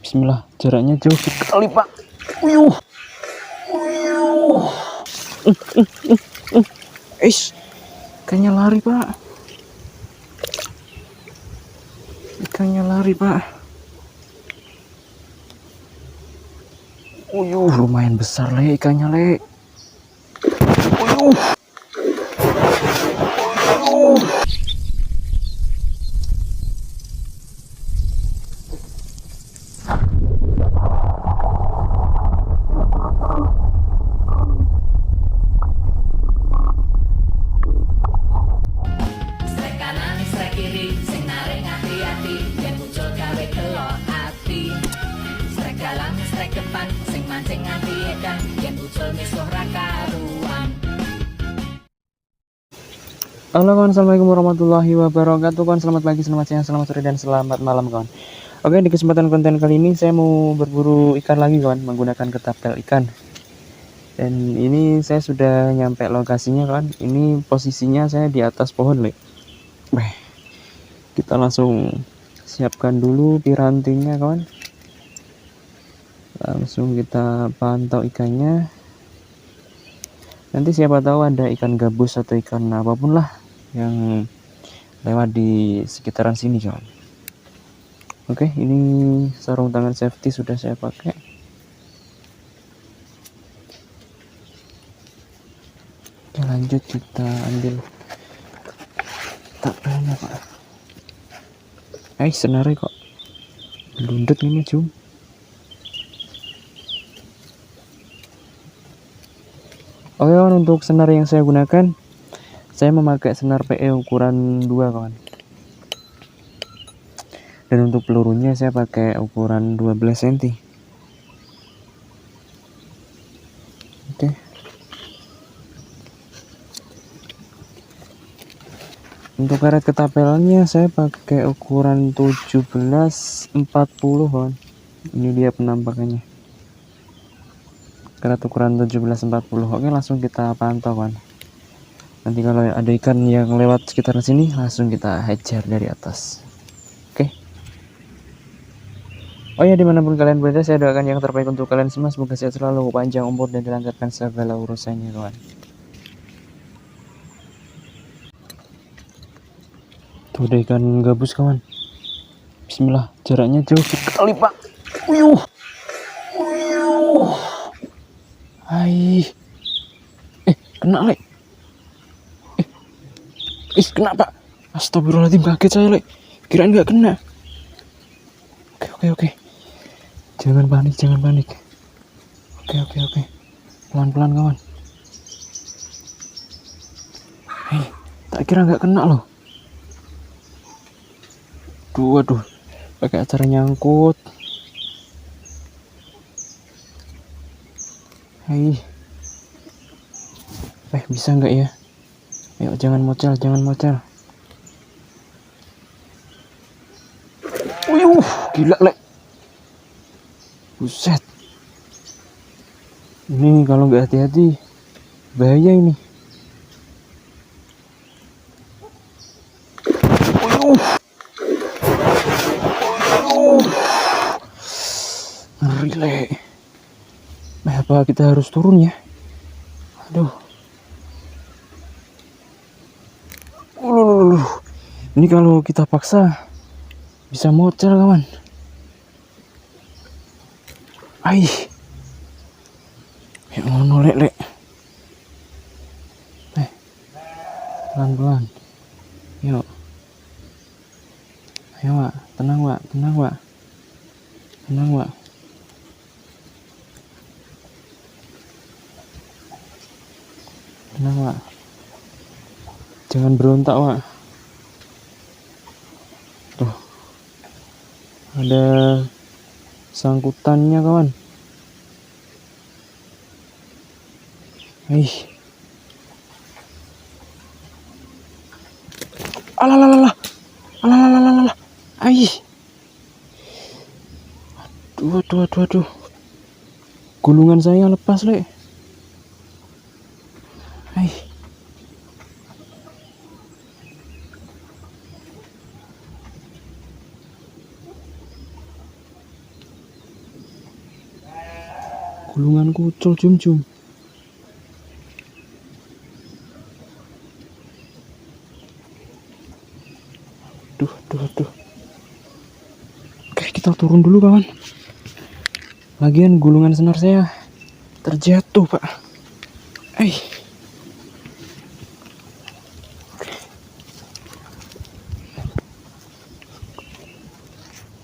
Bismillah, jaraknya jauh sekali pak. Uyuh, uyuh. Ikannya lari pak. Ikannya lari pak. Uyuh, lumayan besar le ikannya le. Uyuh. Strek kanan, strek kiri, sing narik hati-hati, yen muncul gawe kelok ati. Strek dalam, strek depan, sing mancing nganti edan, yen muncul misuh ra karuan. Halo kawan, assalamualaikum warahmatullahi wabarakatuh kawan. Selamat pagi, selamat siang, selamat sore, dan selamat malam kawan. Oke, di kesempatan konten kali ini saya mau berburu ikan lagi kawan, menggunakan ketapel ikan. Dan ini saya sudah nyampe lokasinya kawan. Ini posisinya saya di atas pohon le. Kita langsung siapkan dulu pirantinya kawan. Langsung kita pantau ikannya. Nanti siapa tahu ada ikan gabus atau ikan apapun lah yang lewat di sekitaran sini kawan. Oke, ini sarung tangan safety sudah saya pakai. Oke, lanjut kita ambil tapelnya pak. Senarnya kok belundet ini cum. Oke kawan, untuk senar yang saya gunakan, saya memakai senar PE ukuran 2 kawan. Dan untuk pelurunya saya pakai ukuran 12 cm. Oke. Untuk karet ketapelnya saya pakai ukuran 1740 kawan. Ini dia penampakannya. Karet ukuran 1740. Oke, langsung kita pantau kawan. Nanti kalau ada ikan yang lewat sekitar sini, langsung kita hajar dari atas. Oke. Oh ya, dimanapun kalian berada, saya doakan yang terbaik untuk kalian semua. Semoga sehat selalu, panjang umur, dan dilancarkan segala urusannya kawan. Tuh ada ikan gabus kawan. Bismillah, jaraknya jauh sekali pak. Uyuh, uyuh. Kena le. Kena pak. Astagfirullahaladzim, kaget saya le. Kirain nggak kena. Oke. Jangan panik. Oke. Pelan-pelan kawan. Tak kira nggak kena loh. Waduh, pakai acara nyangkut. Bisa nggak ya? Ayo, jangan mocel. Uyuh, gila le. Buset. Ini kalau nggak hati-hati bahaya ini. Ngeri le. Apa kita harus turun ya? Aduh. Ini kalau kita paksa bisa mocel kawan. Ya ngono le. Pelan-pelan. Yuk. Ayo Wak, tenang Wak. Jangan berontak Wak. Tuh. Ada sangkutannya kawan. Alah. Aduh. Gulungan saya lepas le. gulungan kucul cum. Duh. Oke, kita turun dulu kawan. Lagian gulungan senar saya terjatuh pak.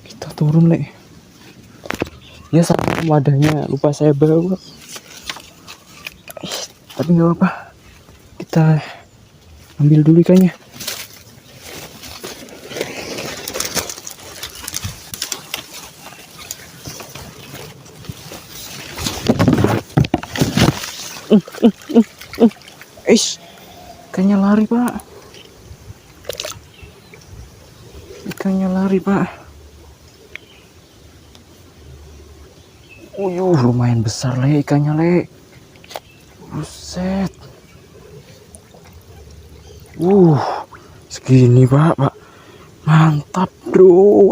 Kita turun lek. Ya sama wadahnya lupa saya bawa. Tapi nggak apa-apa. Kita ambil dulu ikannya. Ikannya lari pak. Lumayan besar le ikannya le. Buset. Segini pak. Mantap bro.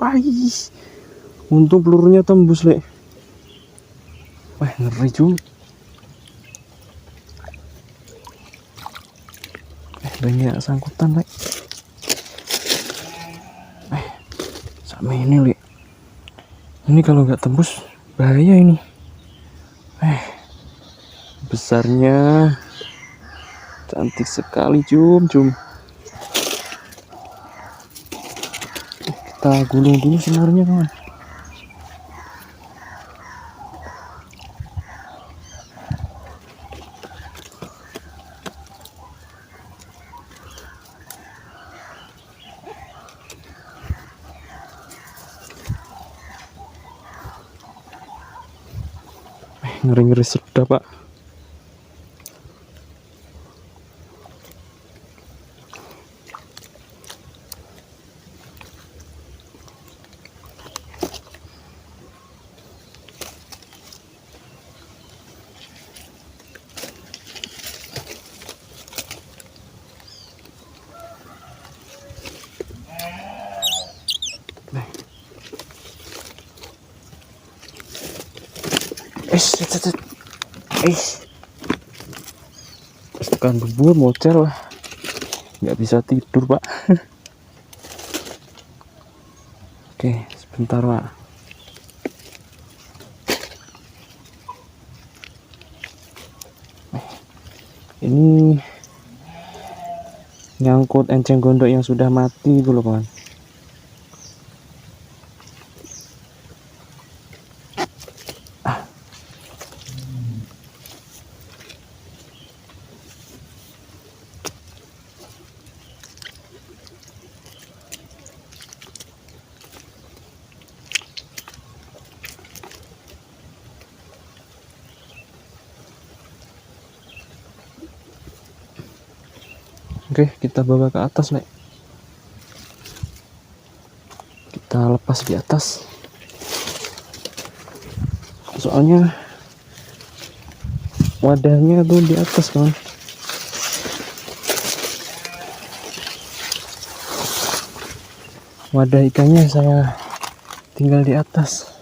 Untung pelurunya tembus le. Wah ngeri juga. Banyak sangkutan le. Sama ini le. Ini kalau nggak tembus bahaya ini. Besarnya cantik sekali cum. Kita gulung dulu senarnya kawan. Ngeri sedap pak. Tekan bubur mocel lah, nggak bisa tidur pak. Oke sebentar pak. Ini nyangkut enceng gondok yang sudah mati dulu kawan. Oke, kita bawa ke atas, Lek. Kita lepas di atas. Soalnya wadahnya tuh di atas, kan. Wadah ikannya saya tinggal di atas.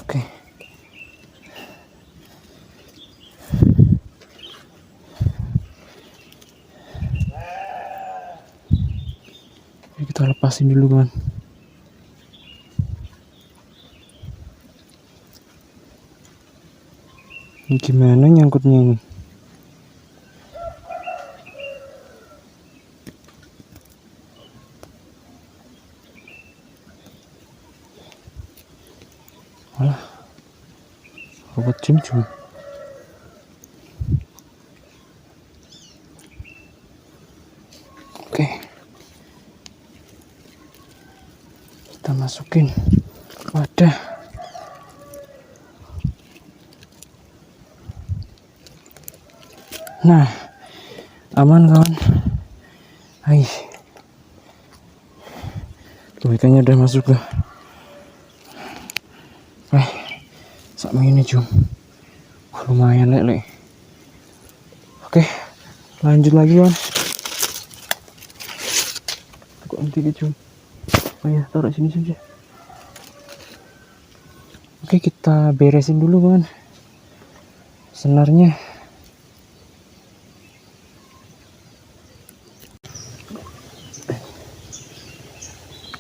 Oke. Kita lepasin dulu, kan. Gimana nyangkutnya ini? Alah, robot cum-cum. Oke, kita masukin wadah. Nah, aman kawan. Hai. Tuh ikannya udah masuk ke. Sama ini cum. Wah, lumayan lele. Oke, lanjut lagi kawan. Kok nanti cum. Oh ya, taruh sini saja. Oke, kita beresin dulu kawan senarnya.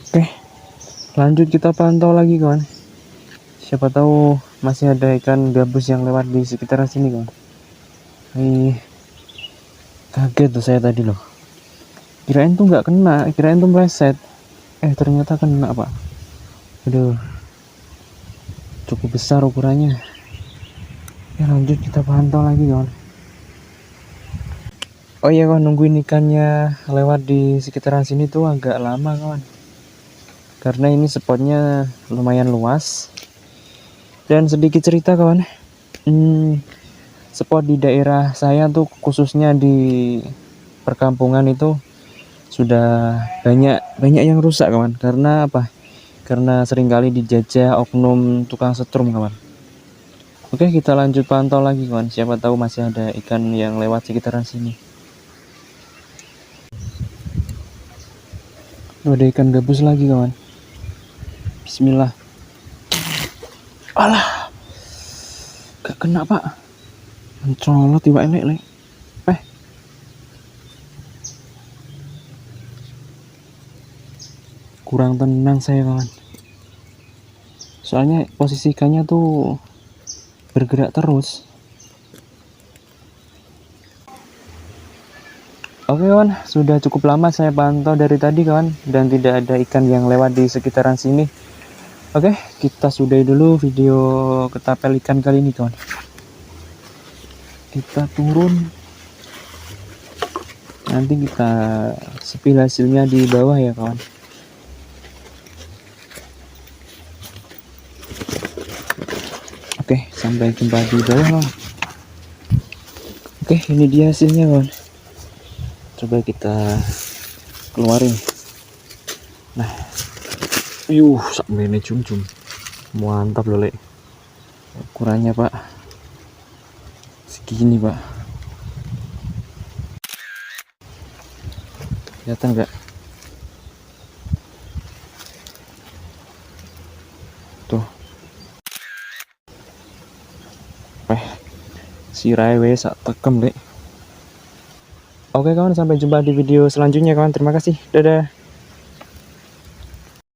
Oke, lanjut kita pantau lagi kawan. Siapa tahu masih ada ikan gabus yang lewat di sekitaran sini kawan. Kaget tuh saya tadi loh. Kirain tuh nggak kena, kirain tuh meleset. Ternyata kena pak. Aduh, cukup besar ukurannya. Ya lanjut kita pantau lagi kawan. Oh iya kawan, nungguin ikannya lewat di sekitaran sini tuh agak lama kawan. Karena ini spotnya lumayan luas. Dan sedikit cerita kawan, spot di daerah saya tuh khususnya di perkampungan itu sudah banyak yang rusak kawan. Karena apa? Karena seringkali dijajah oknum tukang setrum kawan. Oke, kita lanjut pantau lagi kawan. Siapa tahu masih ada ikan yang lewat sekitaran sini. Ada ikan gabus lagi kawan. Bismillah. Alah, gak kena pak. Mencolot tiba elek. Kurang tenang saya kawan. Soalnya posisi ikannya tuh bergerak terus. Oke kawan, sudah cukup lama saya pantau dari tadi kawan, dan tidak ada ikan yang lewat di sekitaran sini. Oke, kita sudahi dulu video ketapel ikan kali ini kawan. Kita turun, nanti kita spill hasilnya di bawah ya kawan. Oke, sampai jumpa di bawah kawan. Oke, ini dia hasilnya kawan. Coba kita keluarin. Nah, sampai ini cum mantap loh lek. Ukurannya pak segini pak, kelihatan nggak tuh? Si Raiwe sak tekem lek. Oke kawan, sampai jumpa di video selanjutnya kawan. Terima kasih, dadah.